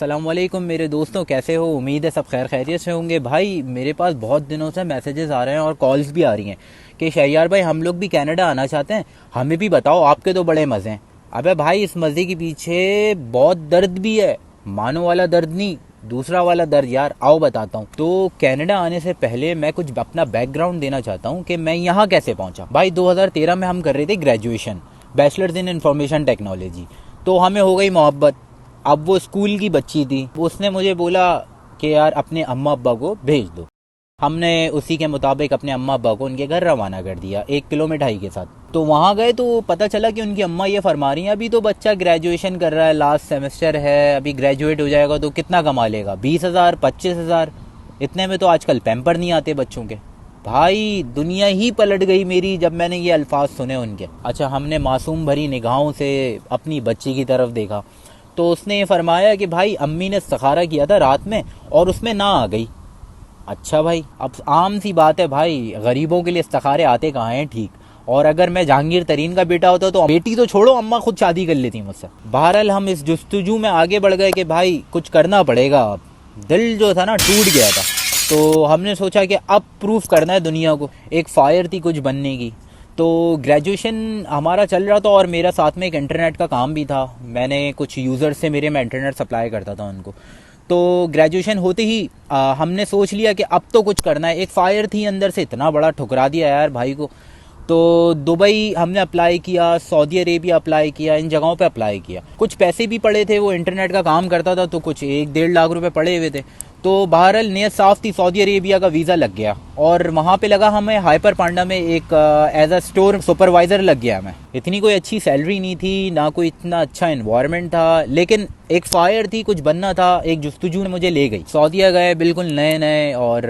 अस्सलाम वालेकुम मेरे दोस्तों, कैसे हो? उम्मीद है सब खैर खैरियत से होंगे। भाई मेरे पास बहुत दिनों से मैसेजेस आ रहे हैं और कॉल्स भी आ रही हैं कि शहरियार भाई हम लोग भी कनाडा आना चाहते हैं, हमें भी बताओ, आपके तो बड़े मज़े हैं। अबे भाई इस मज़े के पीछे बहुत दर्द भी है, मानो वाला दर्द नहीं, दूसरा वाला दर्द यार। आओ बताता हूँ। तो कनाडा आने से पहले मैं कुछ अपना बैकग्राउंड देना चाहता हूँ कि मैं यहाँ कैसे पहुँचा। भाई 2013 में हम कर रहे थे graduation, bachelors in information technology. तो हमें हो गई मोहब्बत। अब वो स्कूल की बच्ची थी, उसने मुझे बोला कि यार अपने अम्मा अब्बा को भेज दो। हमने उसी के मुताबिक अपने अम्मा अब्बा को उनके घर रवाना कर दिया 1 किलो मिठाई के साथ। तो वहाँ गए तो पता चला कि उनकी अम्मा ये फरमा रही हैं अभी तो बच्चा ग्रेजुएशन कर रहा है, लास्ट सेमेस्टर है, अभी ग्रेजुएट हो जाएगा तो कितना कमा लेगा, 20,000 25,000। इतने में तो आजकल पैम्पर नहीं आते बच्चों के। भाई दुनिया ही पलट गई मेरी जब मैंने ये अल्फाज सुने उनके। अच्छा, हमने मासूम भरी निगाहों से अपनी बच्ची की तरफ देखा तो उसने ये फरमाया कि भाई अम्मी ने इस्तिखारा किया था रात में और उसमें ना आ गई। अच्छा भाई, अब आम सी बात है भाई, गरीबों के लिए इस्तिखारे आते कहाँ हैं, ठीक। और अगर मैं जहांगीर तरीन का बेटा होता तो बेटी तो छोड़ो, अम्मा खुद शादी कर लेती मुझसे। बहरहाल हम इस जुस्तजू में आगे बढ़ गए कि भाई कुछ करना पड़ेगा। अब दिल जो था ना टूट गया था, तो हमने सोचा कि अब प्रूफ करना है दुनिया को। एक फायर थी कुछ बनने की। तो ग्रेजुएशन हमारा चल रहा था और मेरा साथ में एक इंटरनेट का काम भी था। मैंने कुछ यूज़र्स से मैं इंटरनेट सप्लाई करता था उनको। तो ग्रेजुएशन होते ही हमने सोच लिया कि अब तो कुछ करना है। एक फायर थी अंदर से, इतना बड़ा ठुकरा दिया यार भाई को। तो दुबई हमने अप्लाई किया, सऊदी अरेबिया अप्लाई किया, इन जगहों पे अप्लाई किया। कुछ पैसे भी पड़े थे, वो इंटरनेट का काम करता था तो कुछ 1-1.5 लाख रुपए पड़े हुए थे। तो बहरहाल नियत साफ थी, सऊदी अरेबिया का वीज़ा लग गया और वहाँ पे लगा हमें हाइपर पांडा में एक एज अ स्टोर सुपरवाइज़र लग गया हमें। इतनी कोई अच्छी सैलरी नहीं थी, ना कोई इतना अच्छा इन्वायरमेंट था, लेकिन एक फायर थी, कुछ बनना था। एक जुस्तजू ने मुझे ले गई, सऊदीया गए बिल्कुल नए नए। और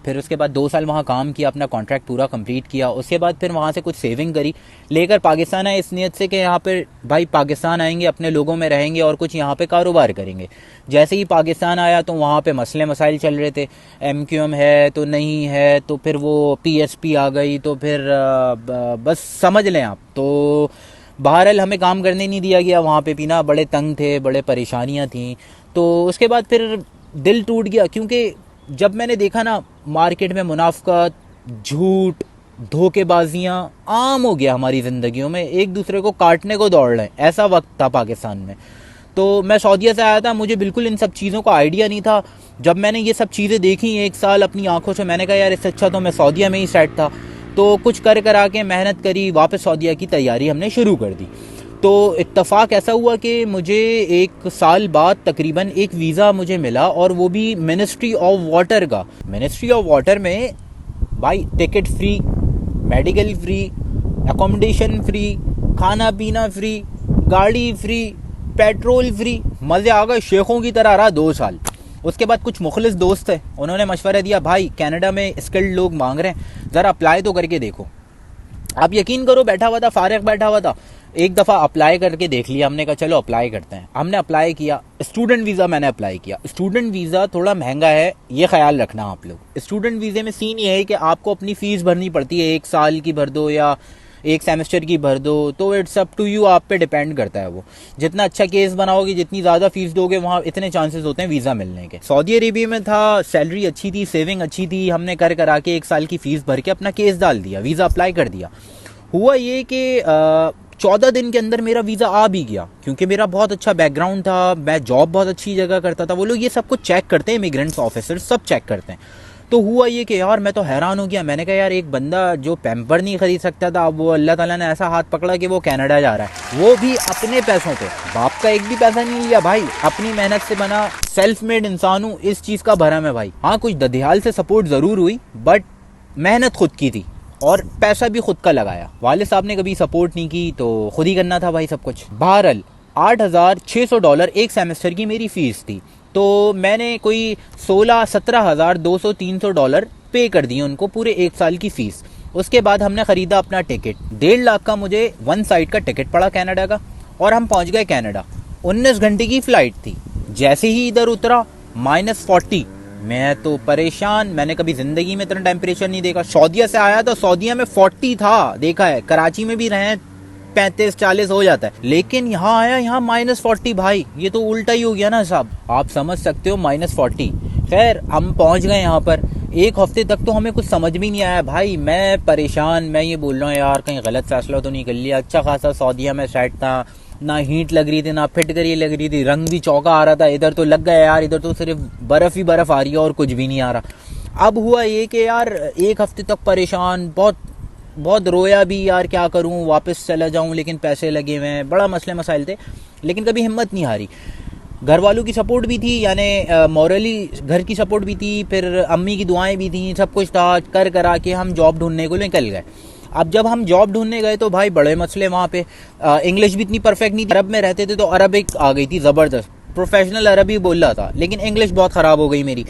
फिर उसके बाद 2 साल वहाँ काम किया, अपना कॉन्ट्रैक्ट पूरा कंप्लीट किया। उसके बाद फिर वहाँ से कुछ सेविंग करी, लेकर पाकिस्तान आए इस नीयत से कि यहाँ पर भाई पाकिस्तान आएंगे, अपने लोगों में रहेंगे और कुछ यहाँ पे कारोबार करेंगे। जैसे ही पाकिस्तान आया तो वहाँ पे मसले मसाइल चल रहे थे, MQM है तो नहीं है, तो फिर वो PSP आ गई, तो फिर बस समझ लें आप। तो बहरहाल हमें काम करने नहीं दिया गया वहाँ पे, पीना बड़े तंग थे, बड़े परेशानियाँ थीं। तो उसके बाद फिर दिल टूट गया, क्योंकि जब मैंने देखा ना मार्केट में मुनाफकत, झूठ, धोखेबाजियाँ आम हो गया हमारी ज़िंदगियों में, एक दूसरे को काटने को दौड़ रहे हैं, ऐसा वक्त था पाकिस्तान में। तो मैं सऊदीया से आया था, मुझे बिल्कुल इन सब चीज़ों का आइडिया नहीं था। जब मैंने ये सब चीज़ें देखी 1 साल अपनी आंखों से, मैंने कहा यार इससे अच्छा तो मैं सऊदीया में ही सेट था। तो कुछ कर करा के मेहनत करी, वापस सऊदीया की तैयारी हमने शुरू कर दी। तो इत्तफाक ऐसा हुआ कि मुझे 1 साल बाद तकरीबन एक वीज़ा मुझे मिला, और वो भी मिनिस्ट्री ऑफ वाटर का। मिनिस्ट्री ऑफ वाटर में भाई ticket free, medical free, accommodation free, खाना पीना फ्री, गाड़ी फ्री, पेट्रोल फ्री, मज़े आ गए, शेखों की तरह रहा 2 साल। उसके बाद कुछ मुखलिस दोस्त थे, उन्होंने मशवरा दिया भाई कनाडा में स्किल्ड लोग मांग रहे हैं, ज़रा अप्लाई तो करके देखो। आप यकीन करो, बैठा हुआ था, फारिग बैठा हुआ था, एक दफ़ा अप्लाई करके देख लिया। हमने कहा चलो अप्लाई करते हैं। हमने अप्लाई किया, स्टूडेंट वीज़ा मैंने अप्लाई किया। स्टूडेंट वीज़ा थोड़ा महंगा है, ये ख्याल रखना आप लोग। स्टूडेंट वीज़े में सीन ये है कि आपको अपनी फ़ीस भरनी पड़ती है, 1 साल की भर दो या 1 सेमेस्टर की भर दो, तो इट्स अप टू यू, आप पे डिपेंड करता है। वो जितना अच्छा केस बनाओगे, जितनी ज़्यादा फीस दोगे, वहाँ इतने चांसेस होते हैं वीज़ा मिलने के। सऊदी अरेबिया में था, सैलरी अच्छी थी, सेविंग अच्छी थी, हमने कर करा के 1 साल की फ़ीस भर के अपना केस डाल दिया, वीज़ा अप्लाई कर दिया। हुआ ये कि 14 दिन के अंदर मेरा वीज़ा आ भी गया, क्योंकि मेरा बहुत अच्छा बैकग्राउंड था, मैं जॉब बहुत अच्छी जगह करता था। वो लोग ये सब कुछ चेक करते हैं, इमिग्रेंट्स ऑफिसर सब चेक करते हैं। तो हुआ ये कि यार मैं तो हैरान हो गया। मैंने कहा यार एक बंदा जो पैम्पर नहीं खरीद सकता था, अब वो अल्लाह ताला ने ऐसा हाथ पकड़ा कि वो कनाडा जा रहा है, वो भी अपने पैसों पे, बाप का एक भी पैसा नहीं लिया भाई, अपनी मेहनत से बना, सेल्फ मेड इंसान हूँ, इस चीज़ का भरम है भाई। हाँ कुछ ददियाल से सपोर्ट ज़रूर हुई, बट मेहनत खुद की थी और पैसा भी खुद का लगाया। वाले साहब ने कभी सपोर्ट नहीं की, तो खुद ही करना था भाई सब कुछ। बहरहाल $8,600 एक सेमेस्टर की मेरी फ़ीस थी। तो मैंने कोई 16-17 हज़ार $200-300 पे कर दिए उनको, पूरे 1 साल की फ़ीस। उसके बाद हमने ख़रीदा अपना टिकट, 1.5 लाख का मुझे 1 साइड का टिकट पड़ा कनाडा का, और हम पहुंच गए कनाडा। 19 घंटे की फ़्लाइट थी। जैसे ही इधर उतरा -40, मैं तो परेशान, मैंने कभी ज़िंदगी में इतना टेम्परेचर नहीं देखा। सऊदीया से आया तो सऊदीया में 40 था, देखा है, कराची में भी रहे 35-40 हो जाता है। लेकिन यहाँ आया, यहाँ -40 भाई, ये तो उल्टा ही हो गया ना साहब, आप समझ सकते हो, -40। खैर हम पहुंच गए यहाँ पर। एक हफ्ते तक तो हमें कुछ समझ में नहीं आया भाई, मैं परेशान, मैं ये बोल रहा हूँ यार कहीं गलत फैसला तो नहीं कर लिया। अच्छा खासा सऊदीया में सेट था, ना हीट लग रही थी ना फिटकरी लग रही थी, रंग भी चौका आ रहा था। इधर तो लग गया यार, इधर तो सिर्फ बर्फ ही बर्फ आ रही है और कुछ भी नहीं आ रहा। अब हुआ ये कि यार एक हफ्ते तक परेशान, बहुत बहुत रोया भी यार, क्या करूं, वापस चला जाऊं, लेकिन पैसे लगे हुए हैं, बड़ा मसले मसाइल थे। लेकिन कभी हिम्मत नहीं हारी। घर वालों की सपोर्ट भी थी, यानी मॉरली घर की सपोर्ट भी थी, फिर अम्मी की दुआएं भी थी, सब कुछ था। कर करा के हम जॉब ढूंढने को निकल गए। अब जब हम जॉब ढूंढने गए तो भाई बड़े मसले वहाँ पे। इंग्लिश भी इतनी परफेक्ट नहीं थी। अरब में रहते थे तो अरबिक आ गई थी ज़बरदस्त, प्रोफेशनल अरबी बोल रहा था, लेकिन इंग्लिश बहुत ख़राब हो गई मेरी।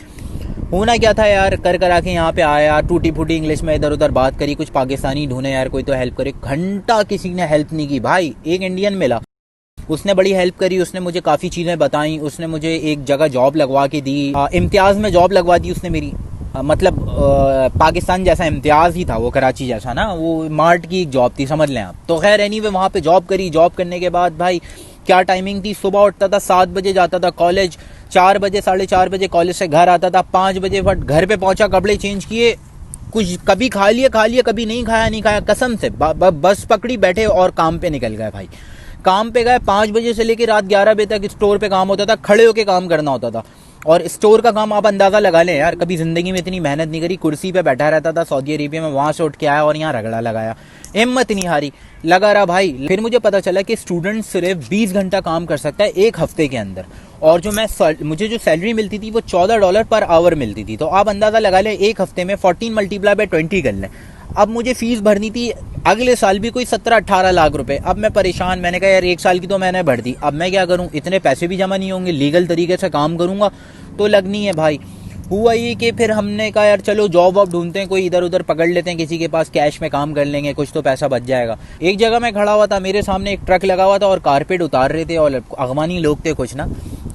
होना क्या था यार, कर करा के यहाँ पे आया, टूटी फूटी इंग्लिश में इधर उधर बात करी, कुछ पाकिस्तानी ढूंढे यार कोई तो हेल्प करे। घंटा किसी ने हेल्प नहीं की भाई। एक इंडियन मिला, उसने बड़ी हेल्प करी, उसने मुझे काफ़ी चीज़ें बताई, उसने मुझे एक जगह जॉब लगवा के दी, इम्तियाज़ में जॉब लगवा दी उसने मेरी। मतलब पाकिस्तान जैसा इम्तियाज़ ही था वो, कराची जैसा ना, वो मार्ट की एक जॉब थी, समझ लें आप। तो खैर एनीवे वहाँ पे जॉब करी। जॉब करने के बाद भाई क्या टाइमिंग थी, सुबह उठता था 7 बजे, जाता था कॉलेज, 4 बजे 4:30 बजे कॉलेज से घर आता था, 5 बजे बट घर पे पहुंचा, कपड़े चेंज किए, कुछ कभी खा लिया, कभी नहीं खाया कसम से। बस पकड़ी, बैठे और काम पे निकल गए भाई। काम पे गए 5 बजे से लेकर रात 11 बजे तक स्टोर पे काम होता था, खड़े होके काम करना होता था। और स्टोर का काम आप अंदाज़ा लगा लें यार, कभी ज़िंदगी में इतनी मेहनत नहीं करी। कुर्सी पे बैठा रहता था सऊदी अरेबिया में, वहाँ से उठ के आया और यहाँ रगड़ा लगाया, हिम्मत नहीं हारी, लगा रहा भाई। फिर मुझे पता चला कि स्टूडेंट सिर्फ 20 घंटा काम कर सकता है एक हफ्ते के अंदर, और मुझे जो सैलरी मिलती थी वो $14 पर आवर मिलती थी। तो आप अंदाज़ा लगा लें, एक हफ्ते में 14 × 20 कर लें। अब मुझे फीस भरनी थी अगले साल भी कोई 17-18 लाख रुपए। अब मैं परेशान, मैंने कहा यार 1 साल की तो मैंने भर दी, अब मैं क्या करूं, इतने पैसे भी जमा नहीं होंगे, लीगल तरीके से काम करूंगा तो लगनी है भाई। हुआ ये कि फिर हमने कहा यार चलो जॉब वॉब ढूंढते हैं, कोई इधर उधर पकड़ लेते हैं, किसी के पास कैश में काम कर लेंगे, कुछ तो पैसा बच जाएगा। एक जगह मैं खड़ा हुआ था, मेरे सामने एक ट्रक लगा हुआ था और कारपेट उतार रहे थे, और अगवानी लोग थे कुछ ना।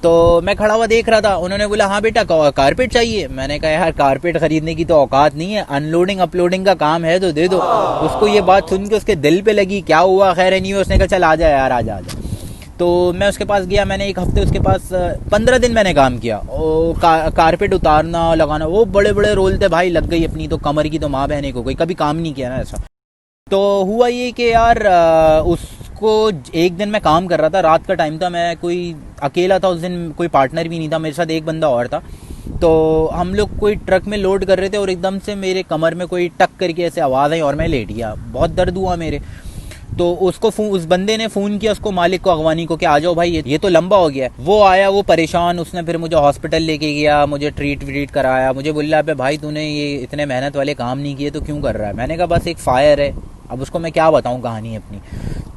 तो मैं खड़ा हुआ देख रहा था, उन्होंने बोला हाँ बेटा कारपेट चाहिए। मैंने कहा यार कारपेट खरीदने की तो औकात नहीं है, अनलोडिंग अपलोडिंग का काम है तो दे दो। उसको ये बात सुन के उसके दिल पे लगी, क्या हुआ खैर नहीं, उसने कहा चल आ जा यार, आ जा। तो मैं उसके पास गया, मैंने एक हफ्ते उसके पास 15 दिन मैंने काम किया। कारपेट उतारना लगाना, वो बड़े बड़े रोल थे भाई, लग गई अपनी तो कमर की तो माँ बहने को, कोई कभी काम नहीं किया ना ऐसा। तो हुआ ये कि यार उसको एक दिन मैं काम कर रहा था, रात का टाइम था, मैं कोई अकेला था उस दिन, कोई पार्टनर भी नहीं था, मेरे साथ एक बंदा और था। तो हम लोग कोई ट्रक में लोड कर रहे थे और एकदम से मेरे कमर में कोई टक करके ऐसे आवाज़ आई और मैं लेट गया, बहुत दर्द हुआ मेरे। तो उसको उस बंदे ने फ़ोन किया उसको, मालिक को, अगवानी को, कि आ जाओ भाई ये तो लंबा हो गया। वो आया, वो परेशान, उसने फिर मुझे हॉस्पिटल लेके गया, मुझे ट्रीट कराया। मुझे बोल रहा है भाई तूने ये इतने मेहनत वाले काम नहीं किए तो क्यों कर रहा है। मैंने कहा बस एक फायर है, अब उसको मैं क्या बताऊँ कहानी अपनी।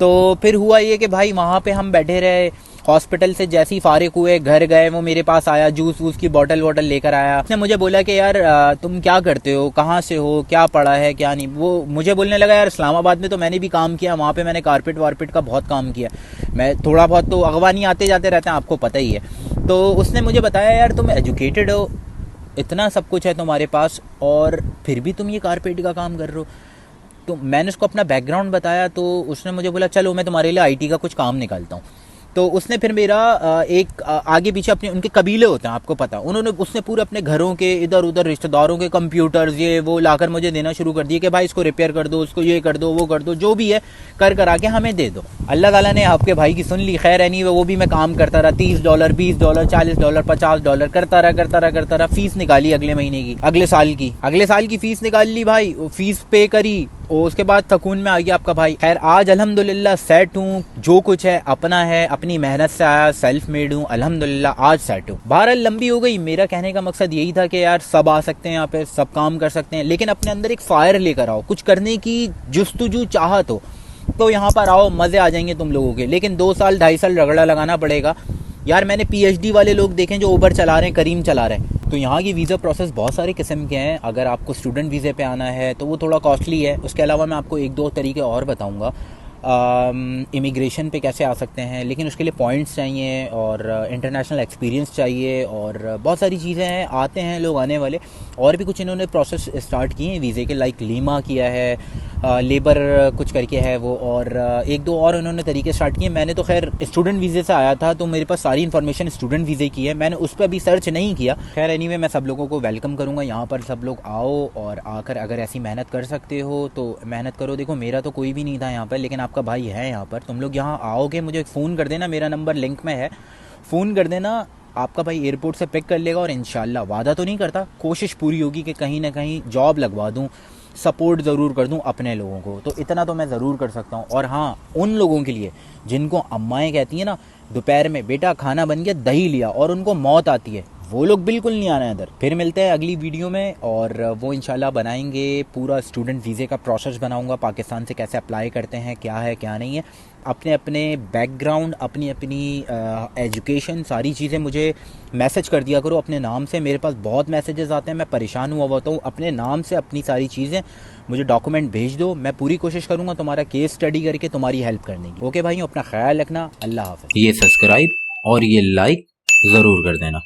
तो फिर हुआ ये कि भाई वहाँ पे हम बैठे रहे, हॉस्पिटल से जैसे ही फारिग हुए घर गए, वो मेरे पास आया, जूस वूस की बॉटल वॉटल लेकर आया। उसने मुझे बोला कि यार तुम क्या करते हो, कहाँ से हो, क्या पढ़ा है क्या नहीं। वो मुझे बोलने लगा यार इस्लामाबाद में तो मैंने भी काम किया, वहाँ पे मैंने कारपेट वारपेट का बहुत काम किया, मैं थोड़ा बहुत तो अगवानी आते जाते रहते हैं, आपको पता ही है। तो उसने मुझे बताया यार तुम एजुकेटेड हो, इतना सब कुछ है तुम्हारे पास, और फिर भी तुम ये कारपेट का काम कर रहे हो। तो मैंने उसको अपना बैकग्राउंड बताया, तो उसने मुझे बोला चलो मैं तुम्हारे लिए आईटी का कुछ काम निकालता हूँ। तो उसने फिर मेरा एक आगे पीछे अपने उनके कबीले होते हैं आपको पता, उसने पूरे अपने घरों के इधर उधर रिश्तेदारों के कंप्यूटर्स ये वो लाकर मुझे देना शुरू कर दिए कि भाई इसको रिपेयर कर दो, उसको ये कर दो, वो कर दो, जो भी है कर करा के हमें दे दो। अल्लाह ताला ने आपके भाई की सुन ली। खैर एनीवे वो भी मैं काम करता रहा, $30, $20, $40, $50 करता रहा। फीस निकाली अगले महीने की, अगले साल की फीस निकाल ली भाई, फीस पे करी, और उसके बाद तकून में आ गया आपका भाई। खैर आज अल्हम्दुलिल्लाह सेट हूँ, जो कुछ है अपना है, अपनी मेहनत से आया, सेल्फ मेड हूँ, अल्हम्दुलिल्लाह आज सेट हूँ। बहरहाल लंबी हो गई, मेरा कहने का मकसद यही था कि यार सब आ सकते हैं यहाँ पे, सब काम कर सकते हैं, लेकिन अपने अंदर एक फायर लेकर आओ, कुछ करने की जुस्तजू चाहत हो तो यहाँ पर आओ, मजे आ जाएंगे तुम लोगों के। लेकिन 2 साल 2.5 साल रगड़ा लगाना पड़ेगा यार। मैंने पीएचडी वाले लोग देखे जो उबर चला रहे हैं, करीम चला रहे हैं। तो यहाँ की वीज़ा प्रोसेस बहुत सारे किस्म के हैं। अगर आपको स्टूडेंट वीज़े पे आना है तो वो थोड़ा कॉस्टली है। उसके अलावा मैं आपको 1-2 तरीके और बताऊँगा इमिग्रेशन पे कैसे आ सकते हैं, लेकिन उसके लिए पॉइंट्स चाहिए और इंटरनेशनल एक्सपीरियंस चाहिए और बहुत सारी चीज़ें हैं। आते हैं लोग आने वाले, और भी कुछ इन्होंने प्रोसेस स्टार्ट किए हैं वीज़े के, लाइक लीमा किया है, लेबर कुछ करके है वो, और एक दो और उन्होंने तरीके स्टार्ट किए। मैंने तो खैर स्टूडेंट वीज़े से आया था तो मेरे पास सारी इन्फॉर्मेशन स्टूडेंट वीज़े की है, मैंने उस पर अभी सर्च नहीं किया। खैर एनीवे मैं सब लोगों को वेलकम करूँगा यहाँ पर, सब लोग आओ और आकर अगर ऐसी मेहनत कर सकते हो तो मेहनत करो। देखो मेरा तो कोई भी नहीं था यहाँ पर, लेकिन आपका भाई है यहाँ पर। तुम लोग यहाँ आओगे मुझे फ़ोन कर देना, मेरा नंबर लिंक में है, फ़ोन कर देना, आपका भाई एयरपोर्ट से पिक कर लेगा। और इंशाल्लाह, वादा तो नहीं करता, कोशिश पूरी होगी कि कहीं ना कहीं जॉब लगवा दूँ, सपोर्ट ज़रूर कर दूं अपने लोगों को, तो इतना तो मैं ज़रूर कर सकता हूं। और हाँ, उन लोगों के लिए जिनको अम्माएँ कहती हैं ना दोपहर में बेटा खाना बन गया दही लिया, और उनको मौत आती है, वो लोग बिल्कुल नहीं आना है इधर। फिर मिलते हैं अगली वीडियो में, और वो इंशाल्लाह बनाएंगे पूरा स्टूडेंट वीज़े का प्रोसेस बनाऊंगा, पाकिस्तान से कैसे अप्लाई करते हैं, क्या है क्या नहीं है, अपने अपने बैकग्राउंड, अपनी अपनी एजुकेशन, सारी चीज़ें मुझे मैसेज कर दिया करो अपने नाम से। मेरे पास बहुत मैसेजेस आते हैं, मैं परेशान हुआ होता हूँ। अपने नाम से अपनी सारी चीज़ें मुझे डॉक्यूमेंट भेज दो, मैं पूरी कोशिश करूँगा तुम्हारा केस स्टडी करके तुम्हारी हेल्प करने की। ओके भाई, अपना ख्याल रखना, अल्लाह हाफ़िज़। ये सब्सक्राइब और ये लाइक ज़रूर कर देना।